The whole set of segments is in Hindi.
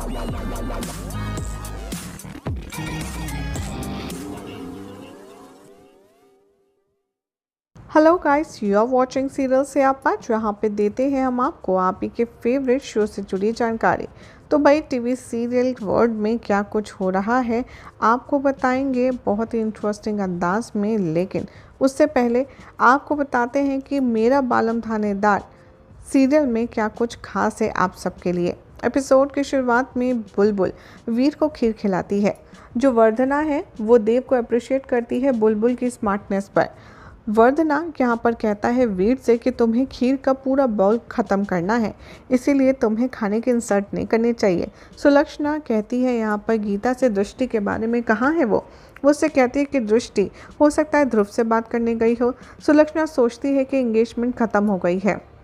Hello guys, you are watching serial से आपा, जहाँ पे देते हैं हम आपको आप ही के फेवरेट शो से जुड़ी जानकारी। तो भाई टीवी सीरियल वर्ल्ड में क्या कुछ हो रहा है आपको बताएंगे बहुत ही इंटरेस्टिंग अंदाज में। लेकिन उससे पहले आपको बताते हैं कि मेरा बालम थानेदार सीरियल में क्या कुछ खास है आप सबके लिए। एपिसोड की शुरुआत में बुलबुल वीर को खीर खिलाती है। जो वर्धना है वो देव को अप्रिशिएट करती है बुलबुल की स्मार्टनेस पर। वर्धना यहाँ पर कहता है वीर से कि तुम्हें खीर का पूरा बाउल ख़त्म करना है, इसीलिए तुम्हें खाने की इंसर्ट नहीं करनी चाहिए। सुलक्षणा कहती है यहाँ पर गीता से दृष्टि के बारे में, कहाँ है वो उससे कहती है कि दृष्टि हो सकता है ध्रुव से बात करने गई हो। सुलक्षणा सोचती है कि एंगेजमेंट ख़त्म हो गई है,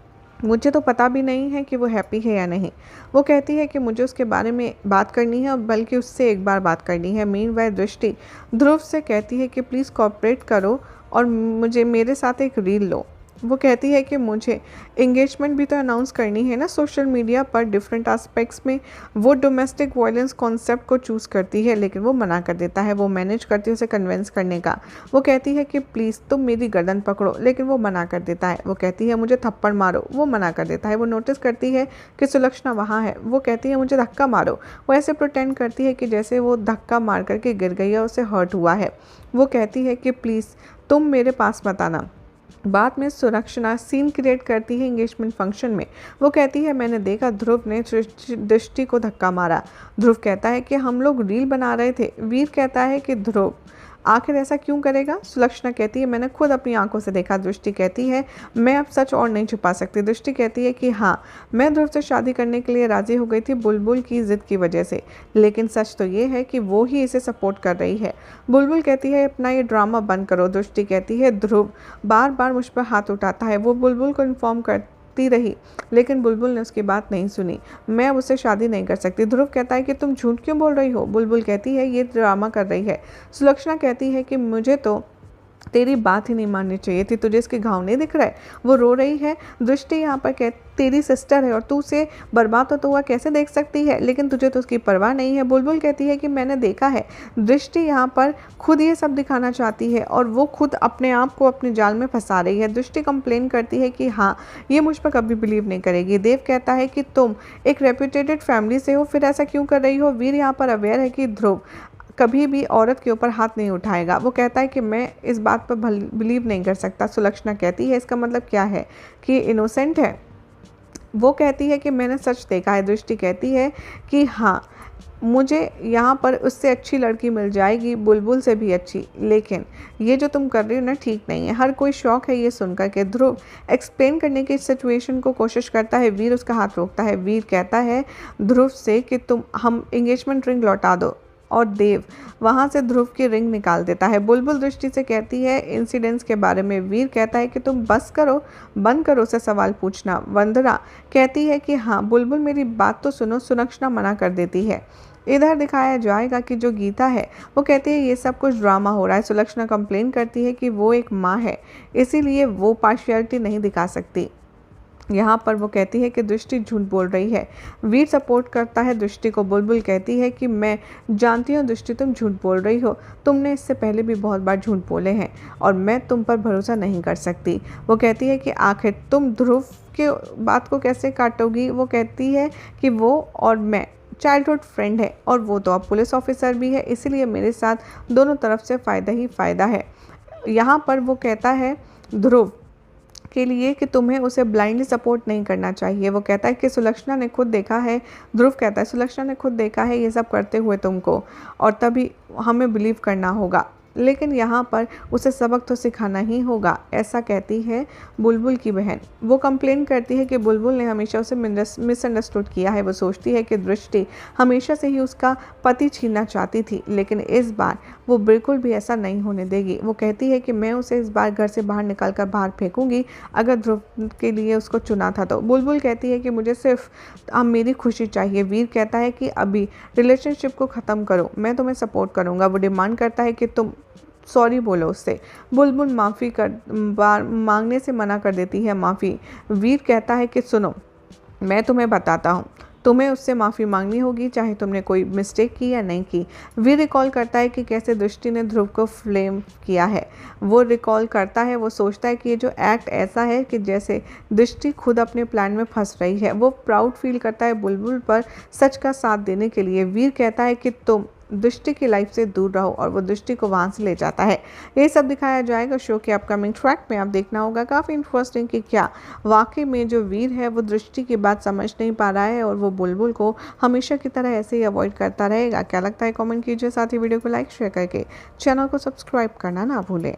मुझे तो पता भी नहीं है कि वो हैप्पी है या नहीं। वो कहती है कि मुझे उसके बारे में बात करनी है और बल्कि उससे एक बार बात करनी है। मीनवाइल दृष्टि ध्रुव से कहती है कि प्लीज़ कोऑपरेट करो और मुझे मेरे साथ एक रील लो। वो कहती है कि मुझे एंगेजमेंट भी तो अनाउंस करनी है ना सोशल मीडिया पर डिफरेंट एस्पेक्ट्स में। वो डोमेस्टिक वायलेंस कॉन्सेप्ट को चूज़ करती है लेकिन वो मना कर देता है। वो मैनेज करती है उसे कन्विंस करने का। वो कहती है कि प्लीज़ तुम मेरी गर्दन पकड़ो, लेकिन वो मना कर देता है। वो कहती है मुझे थप्पड़ मारो, वो मना कर देता है। वो नोटिस करती है कि सुलक्षणा वहाँ है। वो कहती है मुझे धक्का मारो। वो ऐसे प्रिटेंड करती है कि जैसे वो धक्का मार करके गिर गई है, उसे हर्ट हुआ है। वो कहती है कि प्लीज़ तुम मेरे पास मत आना। बाद में सुलक्षणा सीन क्रिएट करती है एंगेजमेंट फंक्शन में। वो कहती है मैंने देखा ध्रुव ने दृष्टि को धक्का मारा। ध्रुव कहता है कि हम लोग रील बना रहे थे। वीर कहता है कि ध्रुव आखिर ऐसा क्यों करेगा। सुलक्षणा कहती है मैंने खुद अपनी आंखों से देखा। दृष्टि कहती है मैं अब सच और नहीं छुपा सकती। दृष्टि कहती है कि हाँ, मैं ध्रुव से शादी करने के लिए राजी हो गई थी बुलबुल की जिद की वजह से, लेकिन सच तो ये है कि वो ही इसे सपोर्ट कर रही है। बुलबुल कहती है अपना ये ड्रामा बंद करो। दृष्टि कहती है ध्रुव बार बार मुझ पर हाथ उठाता है। वो बुलबुल को इन्फॉर्म करती रही लेकिन बुलबुल ने उसकी बात नहीं सुनी। मैं अब उससे शादी नहीं कर सकती। ध्रुव कहता है कि तुम झूठ क्यों बोल रही हो। बुलबुल कहती है ये ड्रामा कर रही है। सुलक्षणा कहती है कि मुझे तो तेरी बात ही नहीं माननी चाहिए थी, तुझे इसके घाव नहीं दिख रहा है। वो रो रही है। दृष्टि यहाँ पर तेरी सिस्टर है और तू उसे बर्बाद होता हुआ कैसे देख सकती है, लेकिन तुझे तो उसकी परवाह नहीं है। बुलबुल कहती है कि मैंने देखा है। दृष्टि यहाँ पर खुद ये सब दिखाना चाहती है और वो खुद अपने आप को अपने जाल में फंसा रही है। दृष्टि कंप्लेन करती है कि हाँ, ये मुझ पर कभी बिलीव नहीं करेगी। देव कहता है कि तुम एक रेप्यूटेड फैमिली से हो, फिर ऐसा क्यों कर रही हो। वीर यहाँ पर अवेयर है कि ध्रुव कभी भी औरत के ऊपर हाथ नहीं उठाएगा। वो कहता है कि मैं इस बात पर बिलीव नहीं कर सकता। सुलक्षणा कहती है इसका मतलब क्या है कि इनोसेंट है। वो कहती है कि मैंने सच देखा है। दृष्टि कहती है कि हाँ, मुझे यहाँ पर उससे अच्छी लड़की मिल जाएगी, बुलबुल से भी अच्छी, लेकिन ये जो तुम कर रही हो ना ठीक नहीं है। हर कोई शौक है ये सुनकर के। ध्रुव एक्सप्लेन करने की सिचुएशन को कोशिश करता है। वीर उसका हाथ रोकता है। वीर कहता है ध्रुव से कि हम एंगेजमेंट रिंग लौटा दो और देव वहाँ से ध्रुव की रिंग निकाल देता है। बुलबुल दृष्टि से कहती है इंसिडेंट्स के बारे में। वीर कहता है कि तुम बस करो, बंद करो उसे सवाल पूछना। वंदना कहती है कि हाँ बुलबुल मेरी बात तो सुनो। सुलक्षणा मना कर देती है। इधर दिखाया जाएगा कि जो गीता है वो कहती है ये सब कुछ ड्रामा हो रहा है। सुलक्षणा कंप्लेन करती है कि वो एक माँ है, इसीलिए वो पार्शियलिटी नहीं दिखा सकती। यहाँ पर वो कहती है कि दृष्टि झूठ बोल रही है। वीर सपोर्ट करता है दृष्टि को। बुलबुल कहती है कि मैं जानती हूँ दृष्टि तुम झूठ बोल रही हो, तुमने इससे पहले भी बहुत बार झूठ बोले हैं और मैं तुम पर भरोसा नहीं कर सकती। वो कहती है कि आखिर तुम ध्रुव के बात को कैसे काटोगी। वो कहती है कि वो और मैं चाइल्डहुड फ्रेंड है और वो तो अब पुलिस ऑफिसर भी है, इसीलिए मेरे साथ दोनों तरफ से फ़ायदा ही फ़ायदा है। यहाँ पर वो कहता है ध्रुव के लिए कि तुम्हें उसे ब्लाइंडली सपोर्ट नहीं करना चाहिए। वो कहता है कि सुलक्षणा ने खुद देखा है। ध्रुव कहता है सुलक्षणा ने खुद देखा है ये सब करते हुए तुमको, और तभी हमें बिलीव करना होगा, लेकिन यहाँ पर उसे सबक तो सिखाना ही होगा, ऐसा कहती है बुलबुल की बहन। वो कंप्लेन करती है कि बुलबुल ने हमेशा उसे मिसअंडरस्टूड किया है। वो सोचती है कि दृष्टि हमेशा से ही उसका पति छीनना चाहती थी, लेकिन इस बार वो बिल्कुल भी ऐसा नहीं होने देगी। वो कहती है कि मैं उसे इस बार घर से बाहर निकाल कर बाहर फेंकूंगी अगर ध्रुव के लिए उसको चुना था तो। बुलबुल कहती है कि मुझे सिर्फ अब मेरी खुशी चाहिए। वीर कहता है कि अभी रिलेशनशिप को ख़त्म करो, मैं तुम्हें सपोर्ट करूँगा। वो डिमांड करता है कि तुम सॉरी बोलो उससे। बुलबुल माफ़ी मांगने से मना कर देती है माफ़ी। वीर कहता है कि सुनो, मैं तुम्हें बताता हूँ, तुम्हें उससे माफ़ी मांगनी होगी, चाहे तुमने कोई मिस्टेक की या नहीं की। वीर रिकॉल करता है कि कैसे दृष्टि ने ध्रुव को फ्लेम किया है। वो रिकॉल करता है, वो सोचता है कि ये जो एक्ट ऐसा है कि जैसे दृष्टि खुद अपने प्लान में फंस रही है। वो प्राउड फील करता है बुलबुल पर सच का साथ देने के लिए। वीर कहता है कि तुम दृष्टि की लाइफ से दूर रहो और वो दृष्टि को वहाँ से ले जाता है। ये सब दिखाया जाएगा शो के अपकमिंग ट्रैक में। आप देखना होगा काफ़ी इंटरेस्टिंग कि क्या वाकई में जो वीर है वो दृष्टि की बात समझ नहीं पा रहा है और वो बुलबुल को हमेशा की तरह ऐसे ही अवॉइड करता रहेगा। क्या लगता है कमेंट कीजिए, साथ ही वीडियो को लाइक शेयर करके चैनल को सब्सक्राइब करना ना भूलें।